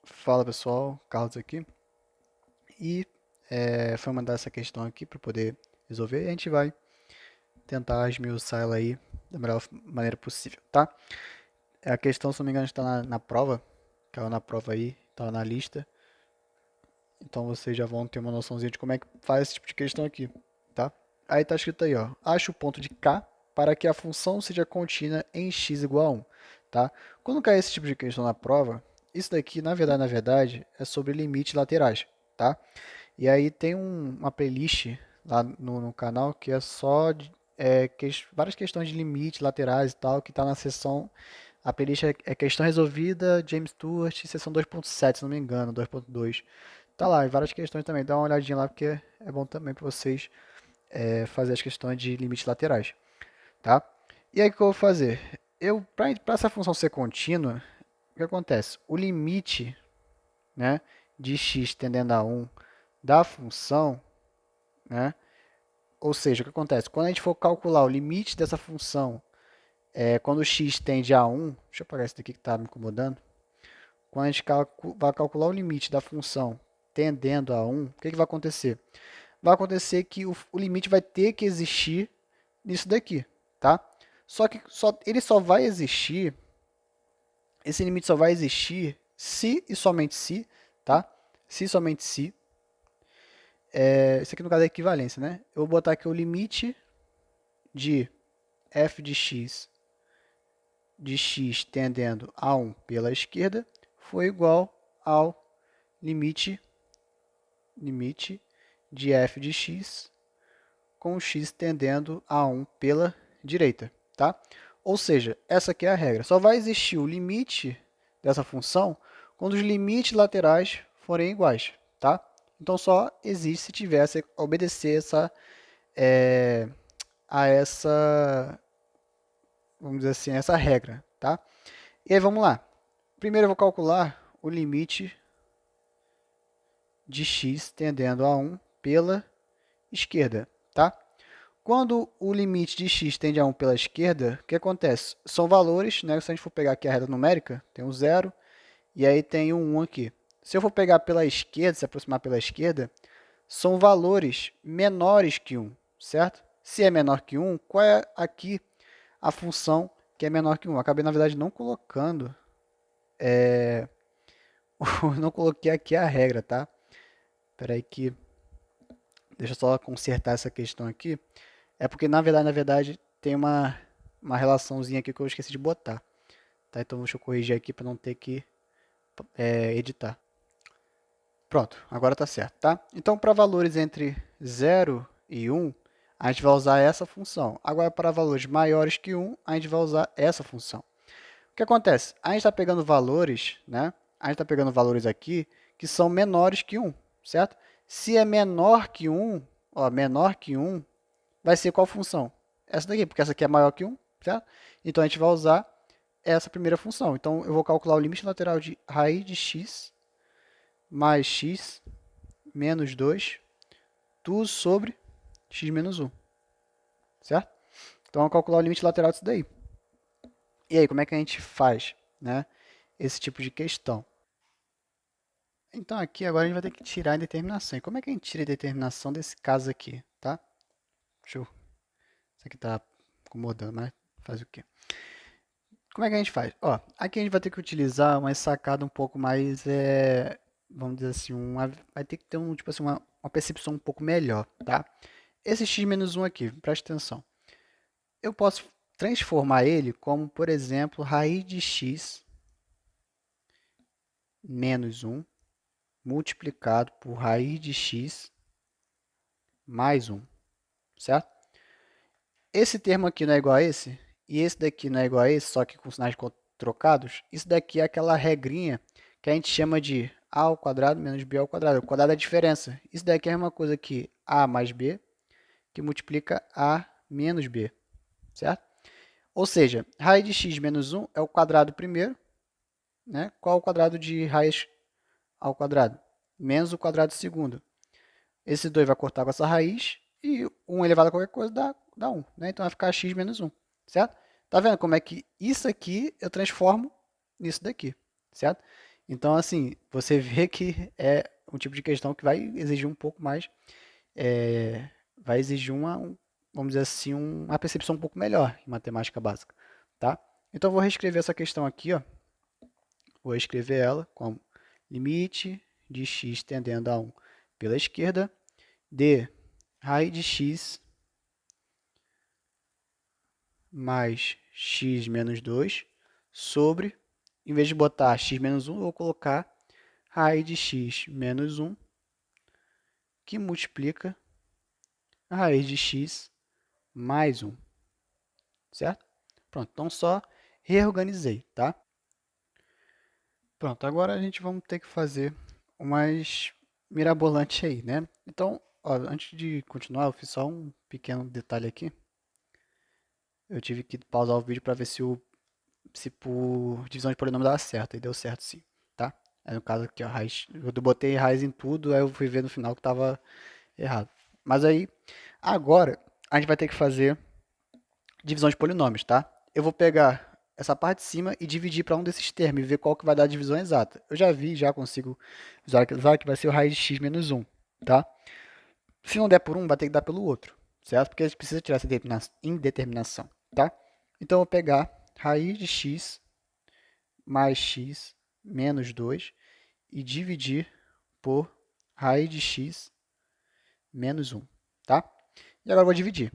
Fala pessoal, Carlos aqui. E foi mandar essa questão aqui para poder resolver e a gente vai tentar esmiuçar ela aí da melhor maneira possível, tá? A questão, se não me engano, está na prova, caiu na prova aí, estava na lista. Então vocês já vão ter uma noçãozinha de como é que faz esse tipo de questão aqui, tá? Aí tá escrito aí, ó, ache o ponto de K para que a função seja contínua em x igual a 1, tá? Quando cai esse tipo de questão na prova, isso daqui, na verdade, é sobre limites laterais, tá? E aí tem uma playlist lá no canal que é só várias questões de limites laterais e tal, que tá na seção. A playlist é questão resolvida, James Stewart, seção 2.7, se não me engano, 2.2. Tá lá, e várias questões também. Dá uma olhadinha lá porque é bom também para vocês fazer as questões de limites laterais, tá? E aí o que eu vou fazer? Para essa função ser contínua, o que acontece? O limite, né, de x tendendo a 1 da função, né? Ou seja, o que acontece? Quando a gente for calcular o limite dessa função, quando o x tende a 1, deixa eu apagar isso daqui que está me incomodando. Quando a gente vai calcular o limite da função tendendo a 1, o que vai acontecer? Vai acontecer que o limite vai ter que existir nisso daqui, tá? Só que ele só vai existir, esse limite só vai existir se e somente se, tá? Se e somente se, isso aqui no caso é equivalência, né? Eu vou botar aqui o limite de f de x tendendo a 1 pela esquerda foi igual ao limite de f de x com x tendendo a 1 pela direita, tá? Ou seja, essa aqui é a regra. Só vai existir o limite dessa função quando os limites laterais forem iguais, tá? Então só existe se tivesse obedecer a essa, vamos dizer assim, essa regra, tá? E aí vamos lá. Primeiro eu vou calcular o limite de x tendendo a 1 pela esquerda, tá? Quando o limite de x tende a 1 pela esquerda, o que acontece? São valores, né? Se a gente for pegar aqui a reta numérica, tem um 0 e aí tem um 1 aqui. Se eu for pegar pela esquerda, se aproximar pela esquerda, são valores menores que 1, certo? Se é menor que 1, qual é aqui a função que é menor que 1? Eu acabei, na verdade, não colocando, não coloquei aqui a regra, tá? Espera aí que, deixa eu só consertar essa questão aqui. É porque, na verdade, tem uma relaçãozinha aqui que eu esqueci de botar. Tá? Então, deixa eu corrigir aqui para não ter que editar. Pronto, agora está certo, tá? Então, para valores entre 0 e 1, a gente vai usar essa função. Agora, para valores maiores que 1, a gente vai usar essa função. O que acontece? A gente está pegando valores, né? A gente está pegando valores aqui que são menores que 1, certo? Se é menor que 1, ó, menor que 1, vai ser qual função? Essa daqui, porque essa aqui é maior que 1, certo? Então, a gente vai usar essa primeira função. Então, eu vou calcular o limite lateral de raiz de x mais x menos 2, tudo sobre x menos 1, certo? Então, eu vou calcular o limite lateral disso daí. E aí, como é que a gente faz, né, esse tipo de questão? Então, aqui agora a gente vai ter que tirar a indeterminação. E como é que a gente tira a indeterminação desse caso aqui, tá? Deixa eu... Isso aqui tá incomodando, mas faz o quê? Como é que a gente faz? Ó, aqui a gente vai ter que utilizar uma sacada um pouco mais, vamos dizer assim, vai ter que ter tipo assim, uma percepção um pouco melhor, tá? Esse x menos 1 aqui, preste atenção. Eu posso transformar ele como, por exemplo, raiz de x menos 1 multiplicado por raiz de x mais 1, certo? Esse termo aqui não é igual a esse, e esse daqui não é igual a esse, só que com sinais trocados. Isso daqui é aquela regrinha que a gente chama de a ao quadrado menos b ao quadrado. O quadrado é a diferença. Isso daqui é a mesma coisa que a mais b, que multiplica a menos b, certo? Ou seja, raiz de x menos 1 é o quadrado primeiro, né? Qual é o quadrado de raiz ao quadrado? Menos o quadrado segundo. Esse 2 vai cortar com essa raiz e 1 elevado a qualquer coisa dá 1, né? Então vai ficar x menos 1, certo? Tá vendo como é que isso aqui eu transformo nisso daqui, certo? Então, assim, você vê que é um tipo de questão que vai exigir um pouco mais, vai exigir vamos dizer assim, uma percepção um pouco melhor em matemática básica, tá? Então, eu vou reescrever essa questão aqui, ó. Vou escrever ela como limite de x tendendo a 1 pela esquerda de raiz de x mais x menos 2 sobre, em vez de botar x menos 1, eu vou colocar raiz de x menos 1, que multiplica a raiz de x mais 1, certo? Pronto, então só reorganizei, tá? Pronto, agora a gente vamos ter que fazer umas mirabolantes aí, né? Então, ó, antes de continuar, eu fiz só um pequeno detalhe aqui. Eu tive que pausar o vídeo para ver se por divisão de polinômio dava certo, e deu certo sim, tá? Aí no caso aqui, ó, raiz, eu botei raiz em tudo, aí eu fui ver no final que estava errado. Mas aí, agora, a gente vai ter que fazer divisão de polinômios, tá? Eu vou pegar essa parte de cima e dividir para um desses termos e ver qual que vai dar a divisão exata. Eu já vi, já consigo usar que vai ser o raiz de x menos 1, tá? Se não der por um, vai ter que dar pelo outro, certo? Porque a gente precisa tirar essa indeterminação, tá? Então eu vou pegar raiz de x mais x menos 2 e dividir por raiz de x menos 1, tá? E agora eu vou dividir.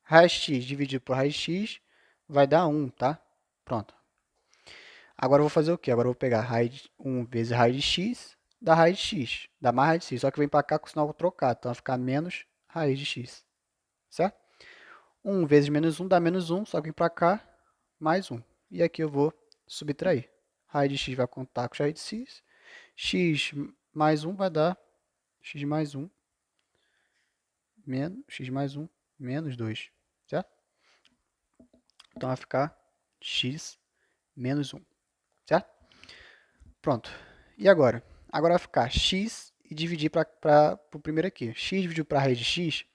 Raiz de x dividido por raiz de x vai dar 1, tá? Pronto. Agora eu vou fazer o quê? Agora eu vou pegar raiz de 1 vezes raiz de x, da raiz de x, dá mais raiz de x, só que vem para cá com o sinal trocado, então vai ficar menos raiz de x, certo? 1 vezes menos 1 dá menos 1, só que vem para cá, mais 1. E aqui eu vou subtrair. Raiz de x vai contar com raiz de x, x mais 1 vai dar x mais 1 menos x mais 1 menos 2, certo? Então vai ficar x menos 1, certo? Pronto. E agora? Agora vai ficar x e dividir para o primeiro aqui. X dividido para a raiz de x.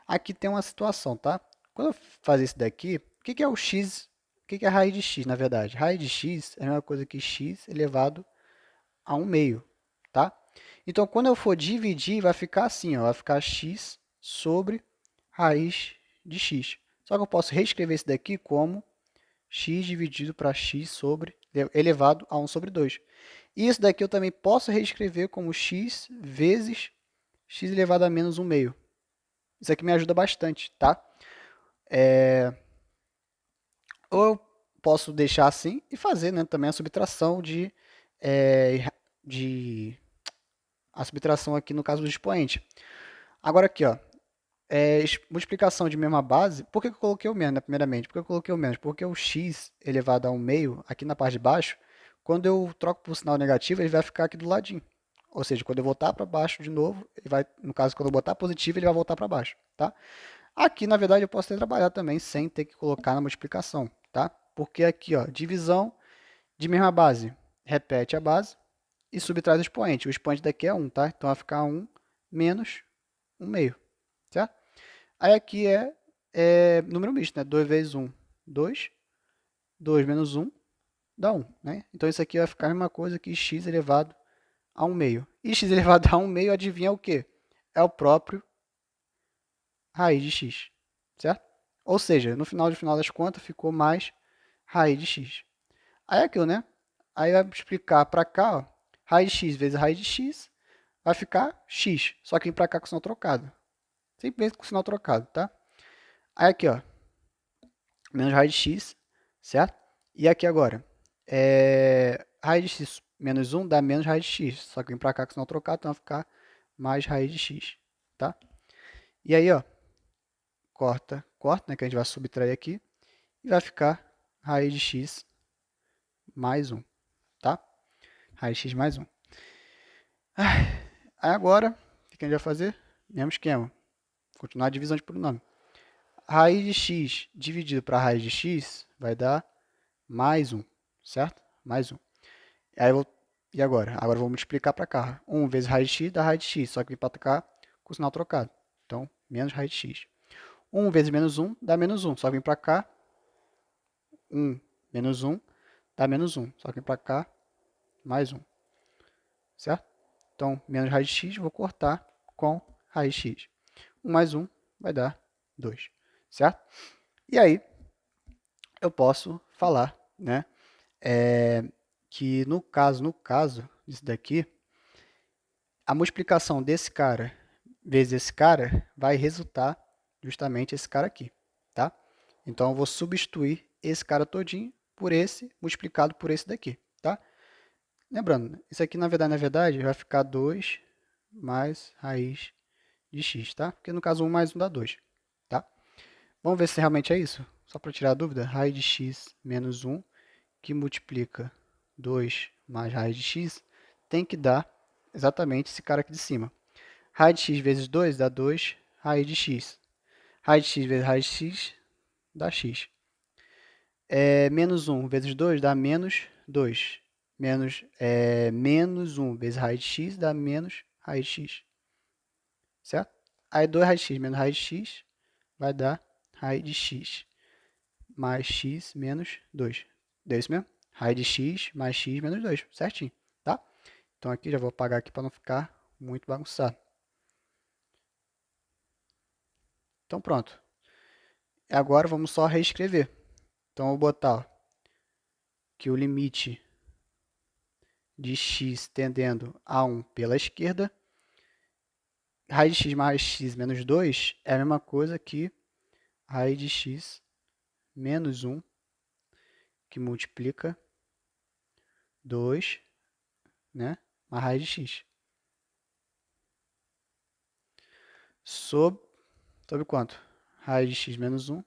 Aqui tem uma situação, tá? Quando eu fazer isso daqui, o que é o x? O que é a raiz de x, na verdade? Raiz de x é a mesma coisa que x elevado a 1 meio, tá? Então, quando eu for dividir, vai ficar assim, ó, vai ficar x sobre raiz de x. Só que eu posso reescrever isso daqui como x dividido para x sobre elevado a 1 sobre 2. E isso daqui eu também posso reescrever como x vezes x elevado a menos 1 meio. Isso aqui me ajuda bastante, tá? Ou eu posso deixar assim e fazer, né, também a subtração de a subtração aqui no caso do expoente. Agora aqui, ó, multiplicação de mesma base. Por que eu coloquei o menos, né, primeiramente? Por que eu coloquei o menos? Porque o x elevado a 1 meio, aqui na parte de baixo, quando eu troco por sinal negativo, ele vai ficar aqui do ladinho. Ou seja, quando eu voltar para baixo de novo, ele vai, no caso, quando eu botar positivo, ele vai voltar para baixo, tá? Aqui, na verdade, eu posso ter trabalhado também sem ter que colocar na multiplicação, tá? Porque aqui, ó, divisão de mesma base, repete a base e subtrai o expoente. O expoente daqui é 1, tá? Então vai ficar 1 menos 1 meio, certo? Aí aqui é número misto, né? 2 vezes 1, 2. 2 menos 1 dá 1, né? Então isso aqui vai ficar a mesma coisa que x elevado a 1 meio. E x elevado a 1 meio, adivinha o quê? É o próprio raiz de x, certo? Ou seja, no final das contas, ficou mais raiz de x. Aí é aquilo, né? Aí vai explicar para cá, ó, raiz de x vezes raiz de x, vai ficar x, só que vem para cá com o sinal trocado. Simplesmente com o sinal trocado, tá? Aí aqui, ó, menos raiz de x, certo? E aqui agora, raiz de x menos 1 dá menos raiz de x, só que vem para cá com o sinal trocado, então vai ficar mais raiz de x, tá? E aí, ó, corta, né, que a gente vai subtrair aqui, e vai ficar raiz de x mais 1, tá? Raiz de x mais 1. Aí agora, o que a gente vai fazer? Mesmo esquema, continuar a divisão de polinômio. Raiz de x dividido para raiz de x vai dar mais 1, certo? Mais 1. Aí e agora? Agora eu vou multiplicar para cá. 1 vezes raiz de x dá raiz de x, só que vem para cá com o sinal trocado. Então, menos raiz de x. 1 vezes menos 1 dá menos 1, só que vem para cá. 1 menos 1 dá menos 1, só que vem para cá mais 1. certo? Então, menos raiz de x, vou cortar com raiz de x. 1 mais 1 vai dar 2, certo? E aí, eu posso falar, né, que no caso disso daqui, a multiplicação desse cara vezes esse cara vai resultar justamente esse cara aqui, tá? Então, eu vou substituir esse cara todinho por esse multiplicado por esse daqui, tá? Lembrando, isso aqui na verdade vai ficar 2 mais raiz de x, tá? Porque no caso 1 mais 1 dá 2, tá? Vamos ver se realmente é isso. Só para tirar a dúvida, raiz de x menos 1, que multiplica 2 mais raiz de x, tem que dar exatamente esse cara aqui de cima. Raiz de x vezes 2 dá 2 raiz de x. Raiz de x vezes raiz de x dá x. Menos 1 vezes 2 dá menos 2. Menos 1 vezes raiz de x dá menos raiz de x. Certo? Aí 2 raiz de x menos raiz de x vai dar raiz de x mais x menos 2. Deu isso mesmo? Raiz de x mais x menos 2. Certinho, tá? Então aqui já vou apagar aqui para não ficar muito bagunçado. Então pronto. Agora vamos só reescrever. Então eu vou botar que o limite de x tendendo a 1 pela esquerda, raiz de x mais x menos 2 é a mesma coisa que raiz de x menos 1, que multiplica 2, né, mais raiz de x. Sobre quanto? Raiz de x menos 1.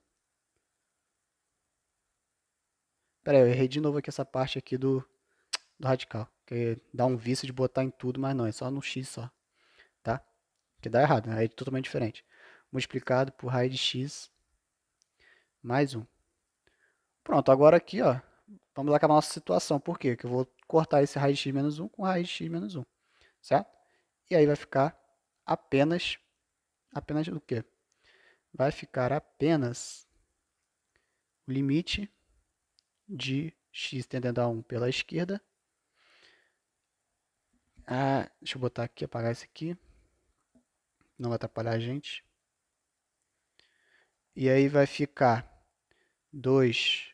Pera aí, eu errei de novo aqui essa parte aqui do radical. Que dá um vício de botar em tudo, mas não, é só no x só, tá? Que dá errado, né? É totalmente diferente. Multiplicado por raiz de x mais 1. Pronto, agora aqui, ó, vamos acabar a nossa situação. Por quê? Porque eu vou cortar esse raiz de x menos 1 com raiz de x menos 1, certo? E aí vai ficar apenas o quê? Vai ficar apenas o limite de x tendendo a 1 pela esquerda. Deixa eu botar aqui, apagar isso aqui. Não vai atrapalhar a gente. E aí vai ficar 2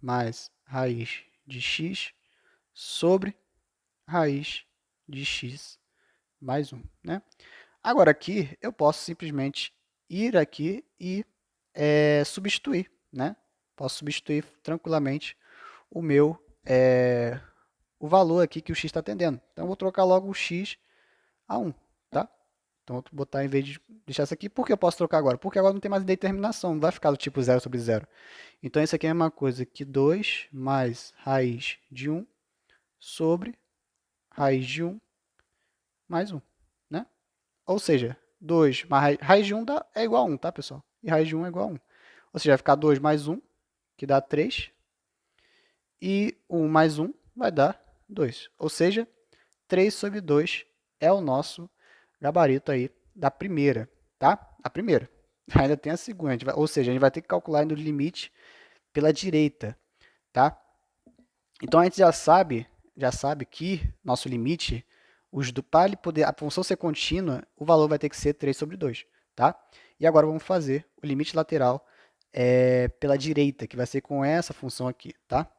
mais raiz de x sobre raiz de x mais 1, né? Agora aqui eu posso simplesmente ir aqui e substituir, né? Posso substituir tranquilamente o meu o valor aqui que o x está atendendo. Então eu vou trocar logo o x a 1, tá? Então eu vou botar em vez de deixar isso aqui, por que eu posso trocar agora? Porque agora não tem mais determinação, não vai ficar do tipo 0 sobre 0. Então isso aqui é a mesma coisa que 2 mais raiz de 1 sobre raiz de 1 mais 1, né? Ou seja, 2 mais raiz de 1 é igual a 1, tá, pessoal? E raiz de 1 é igual a 1. Ou seja, vai ficar 2 mais 1, que dá 3. E 1 mais 1 vai dar 2. Ou seja, 3 sobre 2 é o nosso gabarito aí da primeira, tá? A primeira. Ainda tem a segunda, ou seja, a gente vai ter que calcular ainda o limite pela direita, tá? Então a gente já sabe que nosso limite, para ele poder, a função ser contínua, o valor vai ter que ser 3 sobre 2, tá? E agora vamos fazer o limite lateral pela direita, que vai ser com essa função aqui, tá?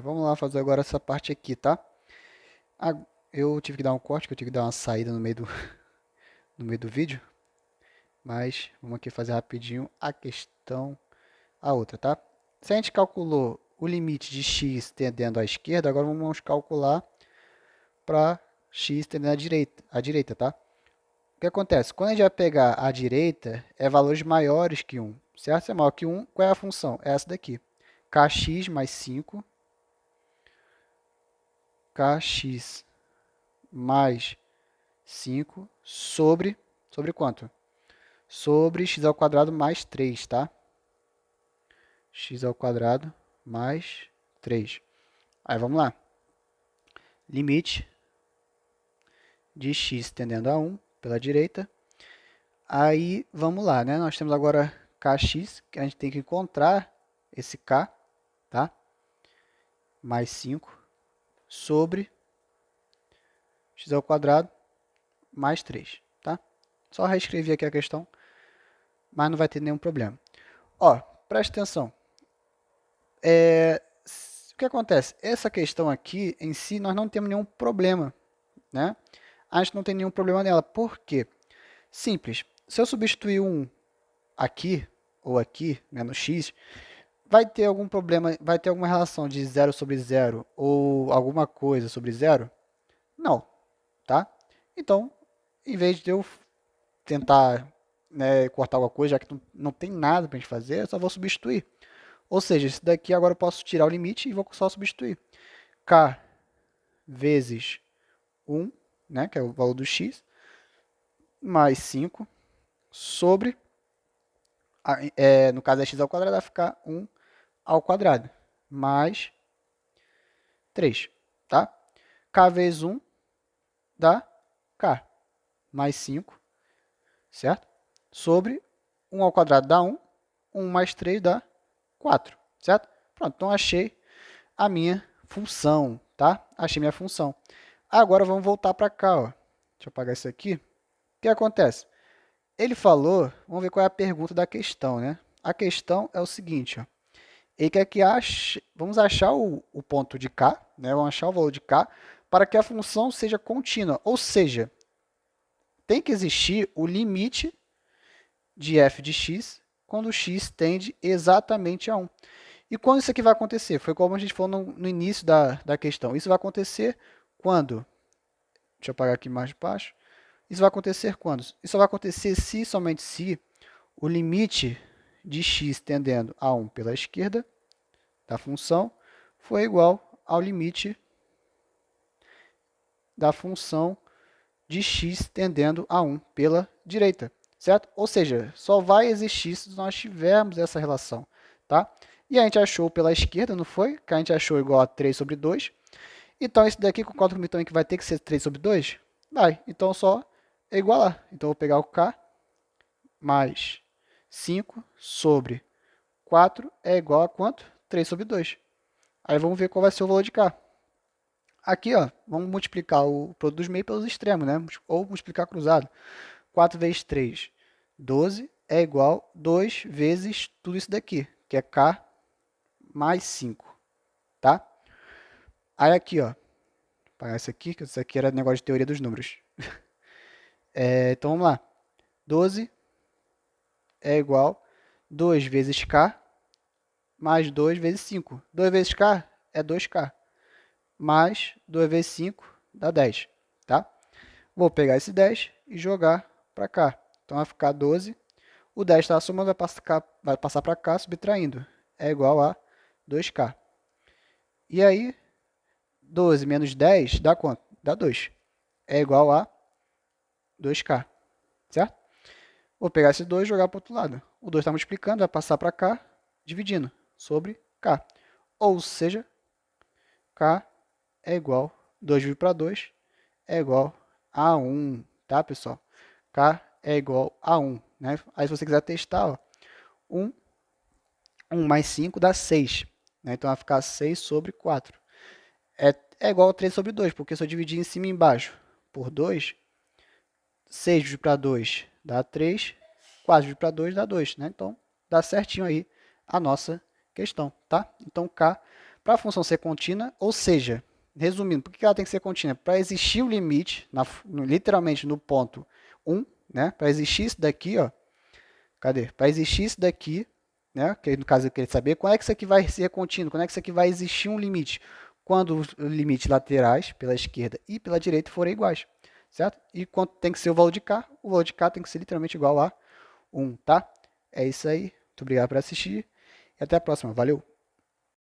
Vamos lá fazer agora essa parte aqui, tá? Eu tive que dar um corte, que eu tive que dar uma saída no meio no meio do vídeo, mas vamos aqui fazer rapidinho a outra, tá? Se a gente calculou o limite de x tendendo à esquerda, agora vamos calcular para x tendendo à direita, tá? O que acontece? Quando a gente vai pegar a direita, é valores maiores que 1, certo? Se é maior que 1, qual é a função? É essa daqui. Kx mais 5, kx mais 5 sobre quanto? Sobre x ao quadrado mais 3, tá? X ao quadrado mais 3. Aí vamos lá. Limite de x tendendo a 1 pela direita. Aí vamos lá, né? Nós temos agora kx, que a gente tem que encontrar esse k, tá? mais 5 sobre x ao quadrado mais 3, tá? Só reescrever aqui a questão, mas não vai ter nenhum problema. Ó, preste atenção. O que acontece? Essa questão aqui, em si, nós não temos nenhum problema, né? A gente não tem nenhum problema nela. Por quê? Simples. Se eu substituir um aqui, ou aqui, né, no x, vai ter algum problema, vai ter alguma relação de 0 sobre 0, ou alguma coisa sobre 0? Não, tá? Então, em vez de eu tentar, né, cortar alguma coisa, já que não tem nada para a gente fazer, eu só vou substituir. Ou seja, esse daqui agora eu posso tirar o limite e vou só substituir. K vezes 1, né, que é o valor do x, mais 5 sobre, no caso é x ao quadrado, vai ficar 1 ao quadrado, mais 3, tá? K vezes 1 dá K, mais 5, certo? Sobre 1 ao quadrado dá 1, 1 mais 3 dá 4, certo? Pronto, então achei a minha função, tá? Achei minha função. Agora vamos voltar para cá, ó. Deixa eu apagar isso aqui. O que acontece? Ele falou, vamos ver qual é a pergunta da questão, né? A questão é o seguinte, ó. Ele quer que vamos achar o ponto de k, né? Vamos achar o valor de k para que a função seja contínua. Ou seja, tem que existir o limite de f de x quando x tende exatamente a 1. E quando isso aqui vai acontecer? Foi como a gente falou no início da questão. Isso vai acontecer quando? Deixa eu apagar aqui mais baixo. Isso vai acontecer quando? Isso vai acontecer se somente se o limite de x tendendo a 1 pela esquerda da função for igual ao limite da função de x tendendo a 1 pela direita, certo? Ou seja, só vai existir se nós tivermos essa relação, tá? E a gente achou pela esquerda, não foi? Que a gente achou igual a 3 sobre 2. Então, esse daqui, concorda comigo também que vai ter que ser 3 sobre 2? Vai. Então, só igualar. Então, eu vou pegar o k mais 5 sobre 4 é igual a quanto? 3 sobre 2. Aí, vamos ver qual vai ser o valor de k. Aqui, ó, vamos multiplicar o produto dos meios pelos extremos, né? Ou multiplicar cruzado. 4 vezes 3, 12, é igual a 2 vezes tudo isso daqui, que é k mais 5, tá? Aí aqui, ó, apagar isso aqui, que isso aqui era negócio de teoria dos números. Então, vamos lá. 12 é igual a 2 vezes k mais 2 vezes 5. 2 vezes k é 2k, mais 2 vezes 5 dá 10, tá? Vou pegar esse 10 e jogar para cá. Então, vai ficar 12. O 10 está somando, vai passar para cá, subtraindo. É igual a 2k. E aí, 12 menos 10 dá quanto? Dá 2. É igual a 2k, certo? Vou pegar esse 2 e jogar para o outro lado. O 2 está multiplicando, vai passar para cá, dividindo sobre k. Ou seja, k é igual a 2 para 2 é igual a 1, tá, pessoal? K é igual a 1, né? Aí, se você quiser testar, ó, 1 mais 5 dá 6, né? Então, vai ficar 6 sobre 4. É igual a 3 sobre 2, porque se eu dividir em cima e embaixo por 2, 6 dividido para 2 dá 3, 4 dividido para 2 dá 2, né? Então, dá certinho aí a nossa questão, tá? Então, k, para a função ser contínua, ou seja, resumindo, por que ela tem que ser contínua? Para existir o limite, literalmente no ponto 1, né? Para existir isso daqui, ó, cadê? Para existir isso daqui, né? Que no caso eu queria saber, quando é que isso aqui vai ser contínuo? Quando é que isso aqui vai existir um limite? Quando os limites laterais, pela esquerda e pela direita, forem iguais, certo? E quanto tem que ser o valor de k? O valor de k tem que ser literalmente igual a 1, tá? É isso aí. Muito obrigado por assistir e até a próxima. Valeu!